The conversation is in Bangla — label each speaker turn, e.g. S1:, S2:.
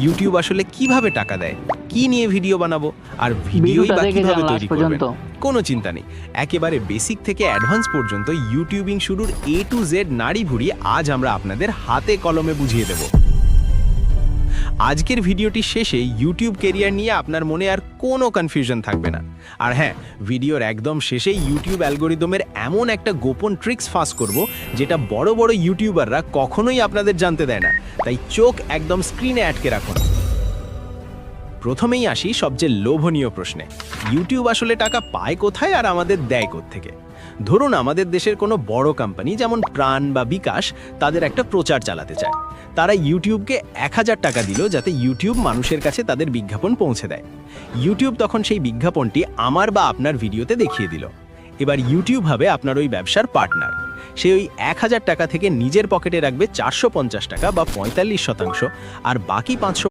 S1: ইউটিউব আসলে কিভাবে টাকা দেয়, কি নিয়ে ভিডিও বানাবো, আর ভিডিওই বা কিভাবে তৈরি করবেন। কোনো চিন্তা নেই, একেবারে বেসিক থেকে অ্যাডভান্স পর্যন্ত ইউটিউবিং শুরুর A to Z নাড়ি ভুড়ি আজ আমরা আপনাদের হাতে কলমে বুঝিয়ে দেব। আজকের ভিডিওটি শেষে ইউটিউব ক্যারিয়ার নিয়ে আপনার মনে আর কোনো কনফিউশন থাকবে না। আর হ্যাঁ, ভিডিওর একদম শেষে ইউটিউব অ্যালগোরিদমের এমন একটা গোপন ট্রিক্স ফাঁস করব যেটা বড় বড় ইউটিউবাররা কখনোই আপনাদের জানতে দেয় না, তাই চোখ একদম স্ক্রিনে আটকে রাখুন। প্রথমেই আসি সবচেয়ে লোভনীয় প্রশ্নে, ইউটিউব আসলে টাকা পায় কোথায় আর আমাদের দেয় কোত্থেকে? ধরুন আমাদের দেশের কোনো বড় কোম্পানি যেমন প্রাণ বা বিকাশ তাদের একটা প্রচার চালাতে চায়। তারা ইউটিউবকে 1000 টাকা দিল যাতে ইউটিউব মানুষের কাছে তাদের বিজ্ঞাপন পৌঁছে দেয়। ইউটিউব তখন সেই বিজ্ঞাপনটি আমার বা আপনার ভিডিওতে দেখিয়ে দিল। এবার ইউটিউব হবে আপনার ওই ব্যবসার পার্টনার। সে ওই 1000 টাকা থেকে নিজের পকেটে রাখবে 450 টাকা বা 45%, আর বাকি 500